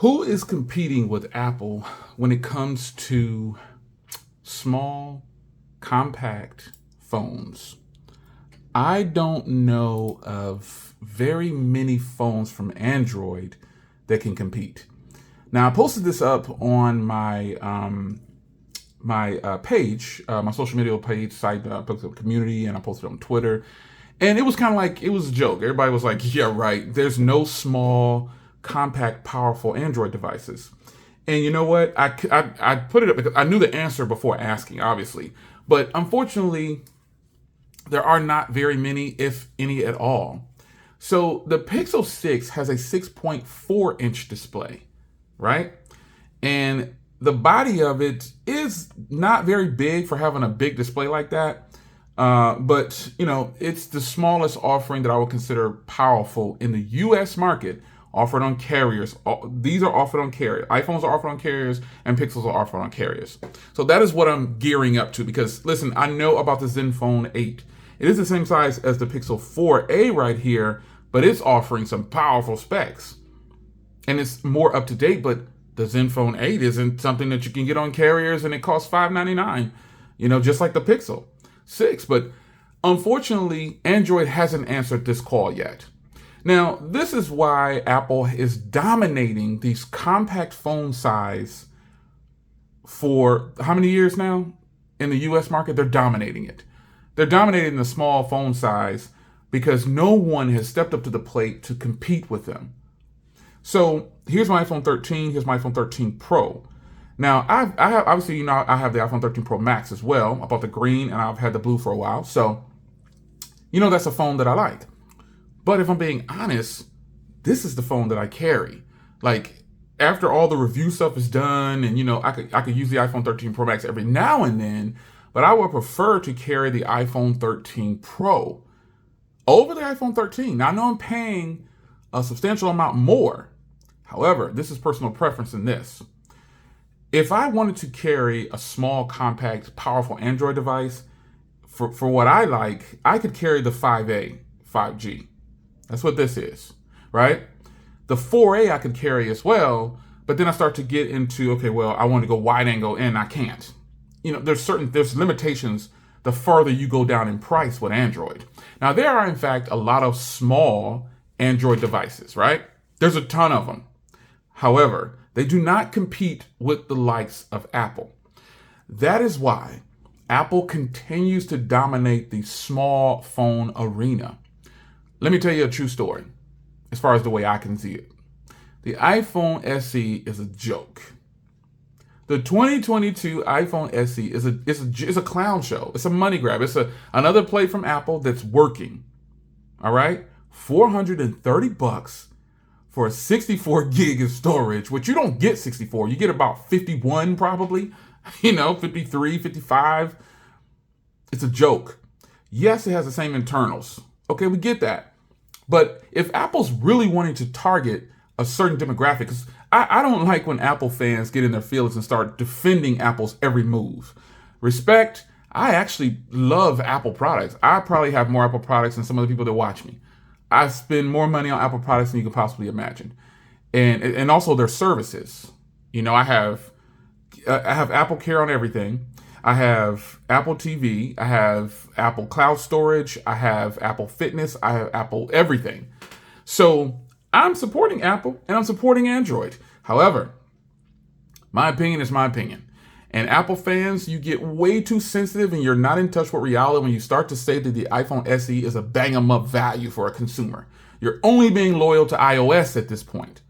Who is competing with Apple when it comes to small, compact phones? I don't know of very many phones from Android that can compete. Now, I posted this up on my page, my social media page site, posted up community, and I posted it on Twitter. And it was kind of like, it was a joke. Everybody was like, yeah, right. There's no small, compact, powerful Android devices. And you know what? I put it up because I knew the answer before asking, obviously. But unfortunately, there are not very many, if any at all. So the Pixel 6 has a 6.4 inch display, right? And the body of it is not very big for having a big display like that. But it's the smallest offering that I would consider powerful in the U.S. market, offered on carriers. These are offered on carriers. iPhones are offered on carriers, and Pixels are offered on carriers. So that is what I'm gearing up to. Because listen, I know about the Zenfone 8. It is the same size as the Pixel 4a right here, but it's offering some powerful specs, and it's more up to date. But the Zenfone 8 isn't something that you can get on carriers, and it costs $599. Just like the Pixel 6. But unfortunately, Android hasn't answered this call yet. Now, this is why Apple is dominating these compact phone size for how many years now in the US market? They're dominating it. They're dominating the small phone size because no one has stepped up to the plate to compete with them. So here's my iPhone 13. Here's my iPhone 13 Pro. Now, I have obviously, I have the iPhone 13 Pro Max as well. I bought the green and I've had the blue for a while. So, that's a phone that I like. But if I'm being honest, this is the phone that I carry. Like, after all the review stuff is done, and I could use the iPhone 13 Pro Max every now and then, but I would prefer to carry the iPhone 13 Pro over the iPhone 13. Now, I know I'm paying a substantial amount more. However, this is personal preference in this. If I wanted to carry a small, compact, powerful Android device, for what I like, I could carry the 5A, 5G. That's what this is, right? The 4A I could carry as well, but then I start to get into, okay, well, I want to go wide angle and I can't. There's limitations the further you go down in price with Android. Now, there are, in fact, a lot of small Android devices, right? There's a ton of them. However, they do not compete with the likes of Apple. That is why Apple continues to dominate the small phone arena. Let me tell you a true story as far as the way I can see it. The iPhone SE is a joke. The 2022 iPhone SE is a clown show. It's a money grab. It's another play from Apple that's working. All right? $430 for a 64 gig of storage, which you don't get 64. You get about 51 probably, 53, 55. It's a joke. Yes, it has the same internals. Okay, we get that. But if Apple's really wanting to target a certain demographic, because I don't like when Apple fans get in their feelings and start defending Apple's every move. Respect, I actually love Apple products. I probably have more Apple products than some of the people that watch me. I spend more money on Apple products than you can possibly imagine. And also their services. I have Apple Care on everything. I have Apple TV. I have Apple Cloud Storage. I have Apple Fitness. I have Apple everything. So I'm supporting Apple and I'm supporting Android. However, my opinion is my opinion. And Apple fans, you get way too sensitive and you're not in touch with reality when you start to say that the iPhone SE is a bang-em-up value for a consumer. You're only being loyal to iOS at this point.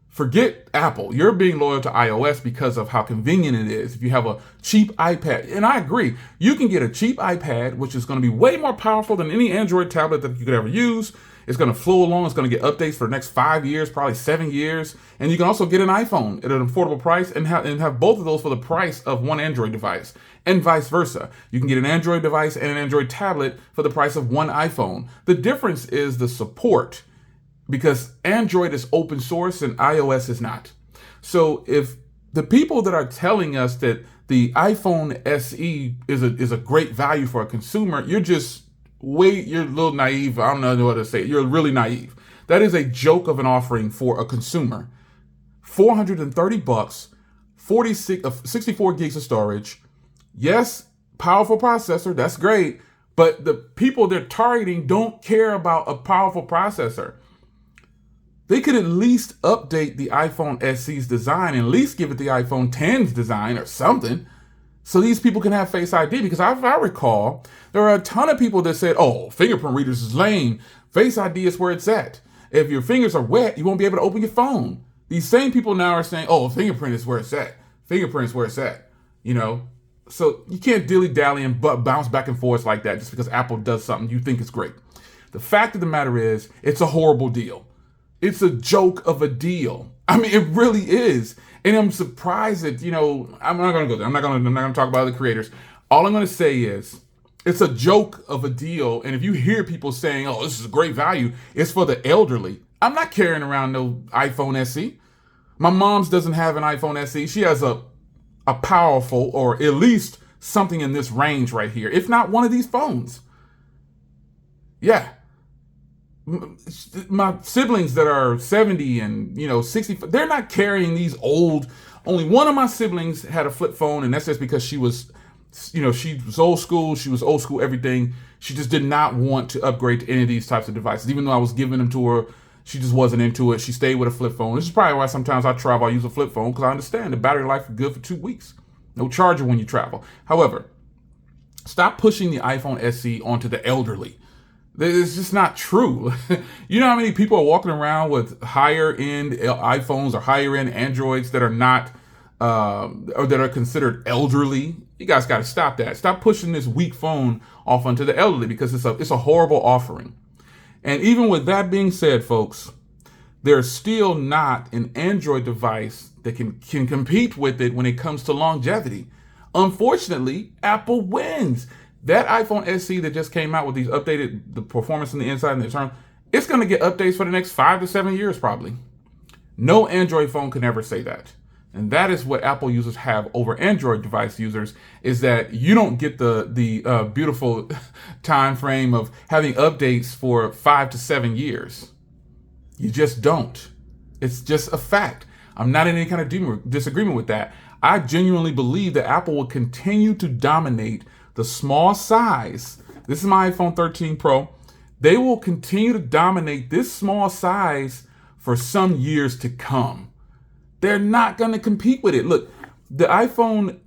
Forget Apple. You're being loyal to iOS because of how convenient it is. If you have a cheap iPad, and I agree, you can get a cheap iPad, which is going to be way more powerful than any Android tablet that you could ever use. It's going to flow along. It's going to get updates for the next 5 years, probably 7 years. And you can also get an iPhone at an affordable price and have both of those for the price of one Android device, and vice versa. You can get an Android device and an Android tablet for the price of one iPhone. The difference is the support, because Android is open source and iOS is not. So if the people that are telling us that the iPhone SE is a great value for a consumer, you're a little naive. I don't know what to say. You're really naive. That is a joke of an offering for a consumer. $430, 64 gigs of storage. Yes, powerful processor, that's great, but the people they're targeting don't care about a powerful processor. They could at least update the iPhone SE's design and at least give it the iPhone X's design or something, so these people can have Face ID. Because if I recall, there are a ton of people that said, oh, fingerprint readers is lame. Face ID is where it's at. If your fingers are wet, you won't be able to open your phone. These same people now are saying, oh, fingerprint is where it's at. Fingerprint is where it's at. So you can't dilly-dally and bounce back and forth like that just because Apple does something you think is great. The fact of the matter is, it's a horrible deal. It's a joke of a deal. I mean, it really is. And I'm surprised that, I'm not going to go there. I'm not going to talk about the creators. All I'm going to say is, it's a joke of a deal. And if you hear people saying, oh, this is a great value, it's for the elderly. I'm not carrying around no iPhone SE. My mom's doesn't have an iPhone SE. She has a powerful, or at least something in this range right here, if not one of these phones. Yeah. My siblings that are 70 and 60, they're not carrying these old. Only one of my siblings had a flip phone, and that's just because she was old school. She was old school everything. She just did not want to upgrade to any of these types of devices. Even though I was giving them to her, she just wasn't into it. She stayed with a flip phone. This is probably why sometimes I travel, I use a flip phone, because I understand the battery life is good for 2 weeks. No charger when you travel. However, stop pushing the iPhone SE onto the elderly. It's just not true. You know how many people are walking around with higher end iPhones or higher end Androids that are not, or that are considered elderly? You guys got to stop that. Stop pushing this weak phone off onto the elderly, because it's a horrible offering. And even with that being said, folks, there's still not an Android device that can compete with it when it comes to longevity. Unfortunately, Apple wins. That iPhone SE that just came out with these updated, the performance on the inside and the internal, it's going to get updates for the next 5 to 7 years probably. No Android phone can ever say that. And that is what Apple users have over Android device users, is that you don't get the beautiful time frame of having updates for 5 to 7 years. You just don't. It's just a fact. I'm not in any kind of disagreement with that. I genuinely believe that Apple will continue to dominate the small size. This is my iPhone 13 Pro. They will continue to dominate this small size for some years to come. They're not going to compete with it. Look, the iPhone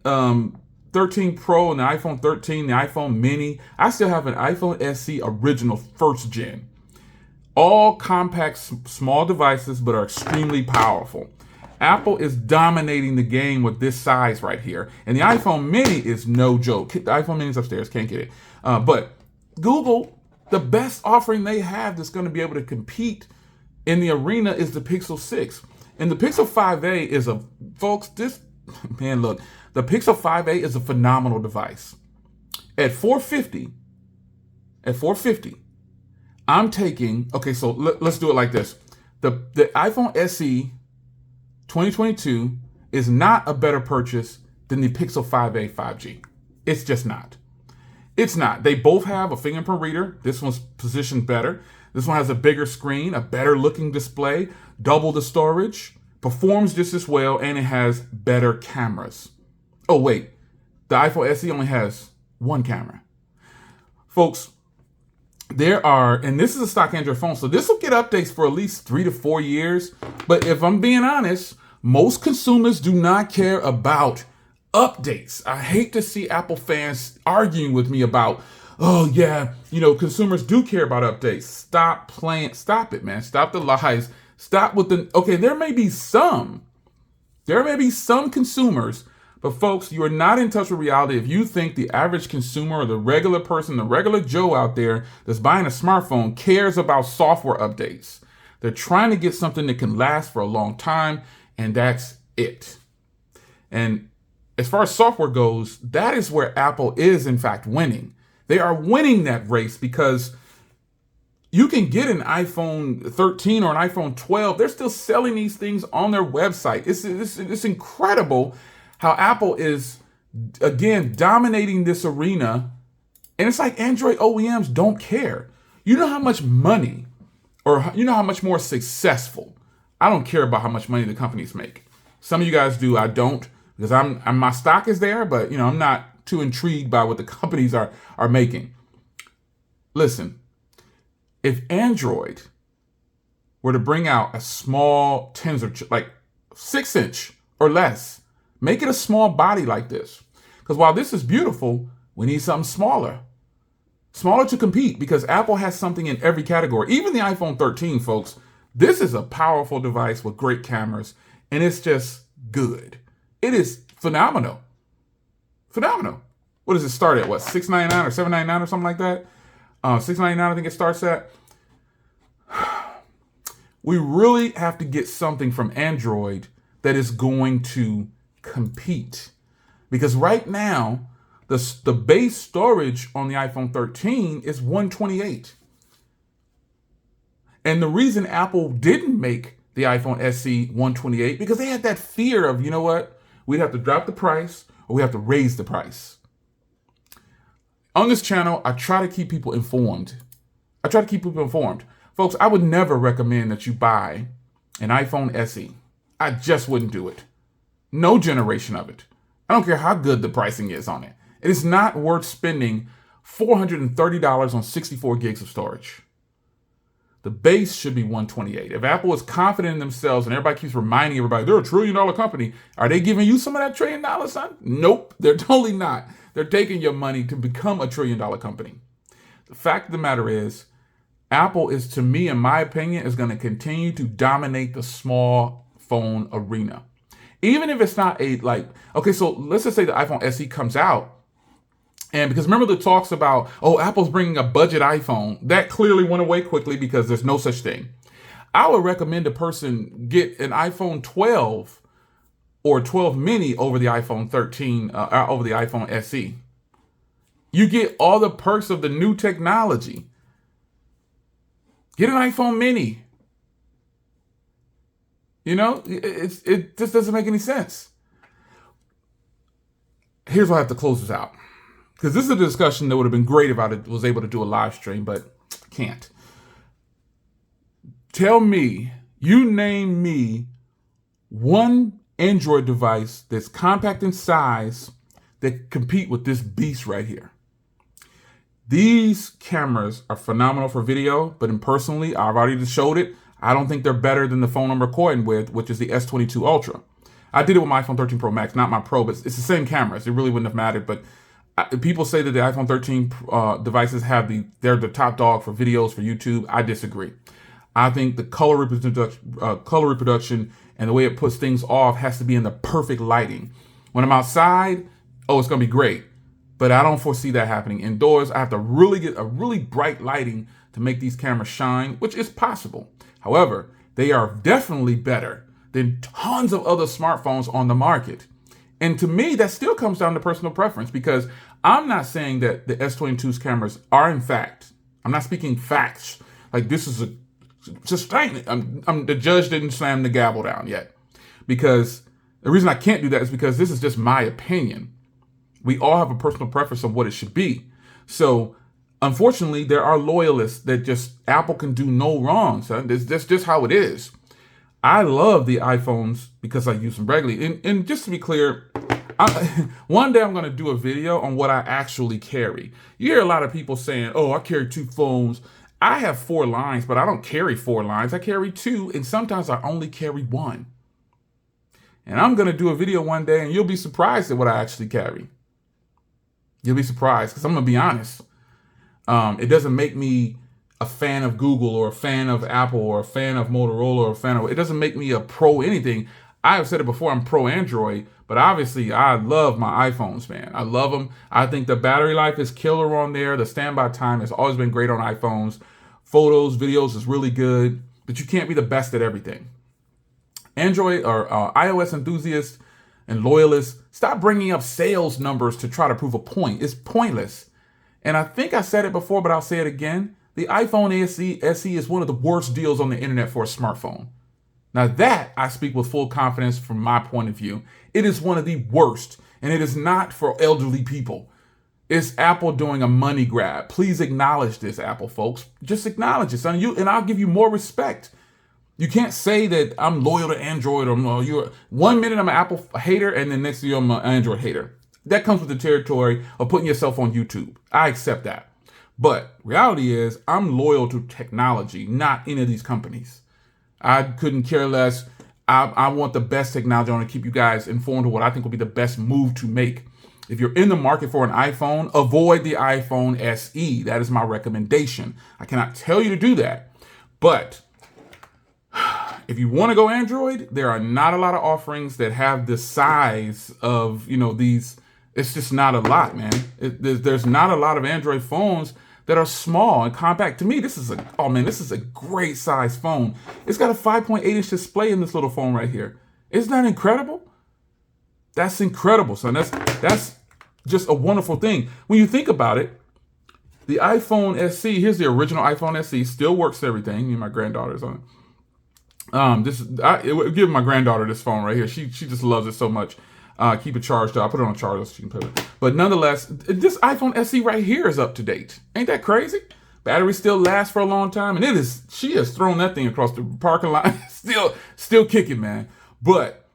13 Pro and the iPhone 13, the iPhone Mini, I still have an iPhone SE original first gen. All compact, small devices, but are extremely powerful. Apple is dominating the game with this size right here. And the iPhone Mini is no joke. The iPhone Mini's upstairs, can't get it. But Google, the best offering they have that's going to be able to compete in the arena is the Pixel 6. And the Pixel 5a is the Pixel 5a is a phenomenal device. At $450, I'm taking, okay, so let's do it like this. The iPhone SE 2022 is not a better purchase than the Pixel 5a 5G. It's just not. It's not. They both have a fingerprint reader. This one's positioned better. This one has a bigger screen, a better looking display, double the storage, performs just as well, and it has better cameras. Oh wait, the iPhone SE only has one camera. Folks, and this is a stock Android phone, so this will get updates for at least 3 to 4 years. But if I'm being honest, most consumers do not care about updates. I hate to see Apple fans arguing with me about, oh yeah, consumers do care about updates. Stop it, man. Stop the lies. Stop with okay, there may be some consumers, but folks, you are not in touch with reality if you think the average consumer or the regular person, the regular Joe out there that's buying a smartphone cares about software updates. They're trying to get something that can last for a long time, and that's it. And as far as software goes, that is where Apple is in fact winning. They are winning that race because you can get an iPhone 13 or an iPhone 12. They're still selling these things on their website. It's incredible how Apple is, again, dominating this arena. And it's like Android OEMs don't care. You know how much money, or you know how much more successful I don't care about how much money the companies make. Some of you guys do. I don't, because I'm my stock is there, but I'm not too intrigued by what the companies are making. Listen, if Android were to bring out a small Tensor, like 6-inch or less, make it a small body like this. Because while this is beautiful, we need something smaller. Smaller to compete, because Apple has something in every category. Even the iPhone 13, folks, this is a powerful device with great cameras, and it's just good. It is phenomenal. Phenomenal. What does it start at? What, $699 or $799 or something like that? $699, I think it starts at. We really have to get something from Android that is going to compete. Because right now, the base storage on the iPhone 13 is 128. And the reason Apple didn't make the iPhone SE 128, because they had that fear of, we'd have to drop the price or we have to raise the price. On this channel, I try to keep people informed. Folks, I would never recommend that you buy an iPhone SE. I just wouldn't do it. No generation of it. I don't care how good the pricing is on it. It is not worth spending $430 on 64 gigs of storage. The base should be 128. If Apple is confident in themselves and everybody keeps reminding everybody they're $1 trillion company, are they giving you some of that $1 trillion, son? Nope, they're totally not. They're taking your money to become a $1 trillion company. The fact of the matter is, Apple is, to me, in my opinion, is going to continue to dominate the small phone arena. Even if it's not so let's just say the iPhone SE comes out. And because remember the talks about, Apple's bringing a budget iPhone, that clearly went away quickly because there's no such thing. I would recommend a person get an iPhone 12 or 12 mini over the iPhone 13, over the iPhone SE. You get all the perks of the new technology. Get an iPhone mini. It just doesn't make any sense. Here's why I have to close this out. Because this is a discussion that would have been great if I was able to do a live stream, but can't. Name me one Android device that's compact in size that compete with this beast right here. These cameras are phenomenal for video, but personally, I've already just showed it. I don't think they're better than the phone I'm recording with, which is the S22 Ultra. I did it with my iPhone 13 Pro Max, not my Pro, but it's the same cameras. It really wouldn't have mattered, but people say that the iPhone 13 devices they're the top dog for videos for YouTube. I disagree. I think the color reproduction and the way it puts things off has to be in the perfect lighting. When I'm outside, it's going to be great, but I don't foresee that happening. Indoors, I have to really get a really bright lighting to make these cameras shine, which is possible. However, they are definitely better than tons of other smartphones on the market. And to me, that still comes down to personal preference, because I'm not saying that the S22's cameras are in fact, I'm not speaking facts. Like this is just the judge didn't slam the gavel down yet, because the reason I can't do that is because this is just my opinion. We all have a personal preference of what it should be. So unfortunately, there are loyalists that just Apple can do no wrong. So that's just how it is. I love the iPhones because I use them regularly. And just to be clear, one day I'm going to do a video on what I actually carry. You hear a lot of people saying, I carry 2 phones. I have 4 lines, but I don't carry 4 lines. I carry 2, and sometimes I only carry 1. And I'm going to do a video one day, and you'll be surprised at what I actually carry. You'll be surprised, because I'm going to be honest. It doesn't make me a fan of Google or a fan of Apple or a fan of Motorola or a fan of, it doesn't make me a pro anything. I have said it before, I'm pro Android, but obviously I love my iPhones, man. I love them. I think the battery life is killer on there. The standby time has always been great on iPhones. Photos, videos is really good, but you can't be the best at everything. Android or iOS enthusiasts and loyalists, stop bringing up sales numbers to try to prove a point. It's pointless. And I think I said it before, but I'll say it again. The iPhone SE is one of the worst deals on the internet for a smartphone. Now that I speak with full confidence from my point of view. It is one of the worst, and it is not for elderly people. It's Apple doing a money grab. Please acknowledge this, Apple folks. Just acknowledge it, son. And I'll give you more respect. You can't say that I'm loyal to Android or no, you're 1 minute I'm an Apple hater and then next year I'm an Android hater. That comes with the territory of putting yourself on YouTube. I accept that. But reality is I'm loyal to technology, not any of these companies. I couldn't care less. I want the best technology. I want to keep you guys informed of what I think will be the best move to make. If you're in the market for an iPhone, avoid the iPhone SE. That is my recommendation. I cannot tell you to do that. But if you want to go Android, there are not a lot of offerings that have the size of, these. It's just not a lot, man. There's not a lot of Android phones that are small and compact. To me, this is a great size phone. It's got a 5.8-inch display in this little phone right here. Isn't that incredible? That's incredible, son. That's just a wonderful thing. When you think about it, the iPhone SE, here's the original iPhone SE, still works everything. Me and my granddaughter's on it. I would give my granddaughter this phone right here. She just loves it so much. Keep it charged up. I put it on a charger so she can play with it. But nonetheless, this iPhone SE right here is up to date. Ain't that crazy? Battery still lasts for a long time, and she has thrown that thing across the parking lot. still kicking, man. But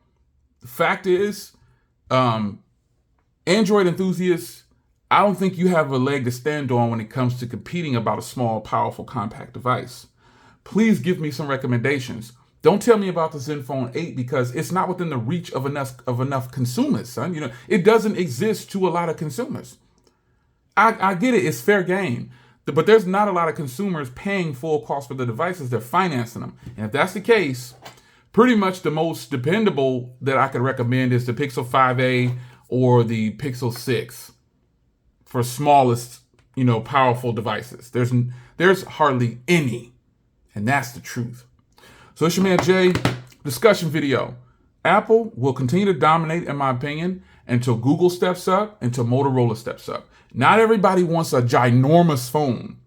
the fact is, Android enthusiasts, I don't think you have a leg to stand on when it comes to competing about a small, powerful, compact device. Please give me some recommendations. Don't tell me about the Zenfone 8 because it's not within the reach of enough consumers, son. It doesn't exist to a lot of consumers. I get it. It's fair game. But there's not a lot of consumers paying full cost for the devices. They're financing them. And if that's the case, pretty much the most dependable that I could recommend is the Pixel 5a or the Pixel 6 for smallest, powerful devices. There's hardly any. And that's the truth. So it's your man Jay, discussion video. Apple will continue to dominate, in my opinion, until Google steps up, until Motorola steps up. Not everybody wants a ginormous phone.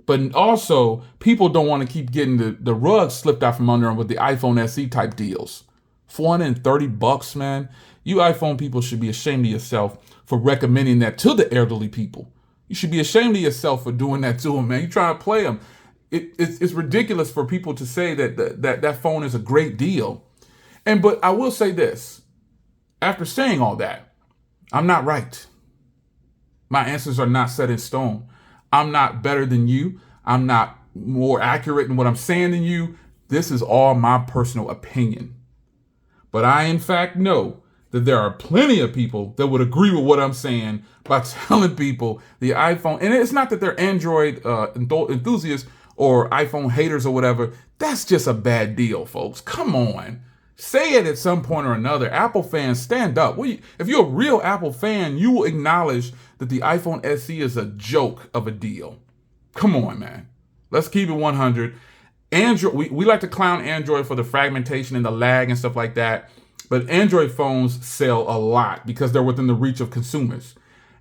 But also, people don't want to keep getting the rug slipped out from under them with the iPhone SE type deals. $430, man. You iPhone people should be ashamed of yourself for recommending that to the elderly people. You should be ashamed of yourself for doing that to them, man. You trying to play them. It's ridiculous for people to say that phone is a great deal. But I will say this. After saying all that, I'm not right. My answers are not set in stone. I'm not better than you. I'm not more accurate in what I'm saying than you. This is all my personal opinion. But I, in fact, know that there are plenty of people that would agree with what I'm saying by telling people the iPhone, and it's not that they're Android enthusiasts or iPhone haters or whatever. That's just a bad deal, folks. Come on. Say it at some point or another. Apple fans, stand up. If you're a real Apple fan, you will acknowledge that the iPhone SE is a joke of a deal. Come on, man. Let's keep it 100. Android, we like to clown Android for the fragmentation and the lag and stuff like that. But Android phones sell a lot because they're within the reach of consumers.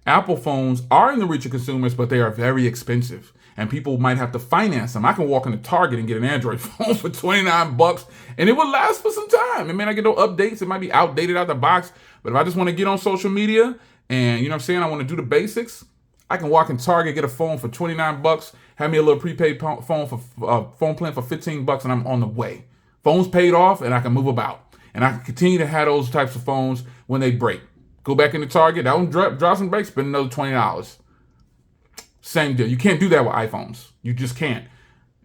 Apple phones are in the reach of consumers, but they are very expensive. And people might have to finance them. I can walk into Target and get an Android phone for $29 and it will last for some time. It may not get no updates. It might be outdated out the box. But if I just want to get on social media and, I want to do the basics, I can walk in Target, get a phone for $29, have me a little prepaid phone plan for $15 and I'm on the way. Phone's paid off and I can move about. And I can continue to have those types of phones when they break. Go back into Target, that one drop some brakes, spend another $20. Same deal. You can't do that with iPhones. You just can't.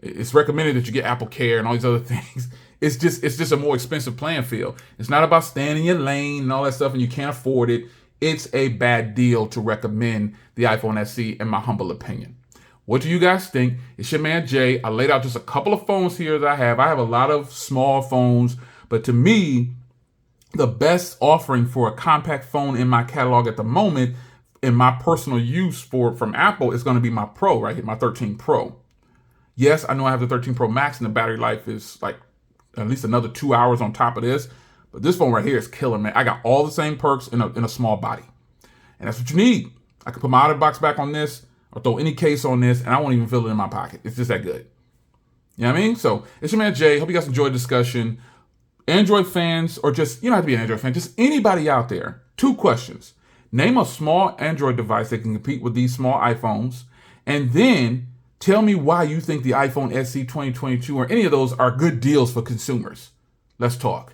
It's recommended that you get Apple Care and all these other things. It's just a more expensive playing field. It's not about staying in your lane and all that stuff and you can't afford it. It's a bad deal to recommend the iPhone SE in my humble opinion. What do you guys think? It's your man Jay. I laid out just a couple of phones here that I have. I have a lot of small phones, but to me, the best offering for a compact phone in my catalog at the moment in my personal use from Apple is going to be my Pro right here, my 13 Pro. Yes, I know I have the 13 Pro Max and the battery life is like at least another 2 hours on top of this. But this phone right here is killer, man. I got all the same perks in a small body. And that's what you need. I can put my outer box back on this or throw any case on this and I won't even feel it in my pocket. It's just that good. You know what I mean? So it's your man Jay. Hope you guys enjoyed the discussion. Android fans, or just, you don't have to be an Android fan, just anybody out there. 2 questions. Name a small Android device that can compete with these small iPhones. And then Tell me why you think the iPhone SE 2022 or any of those are good deals for consumers. Let's talk.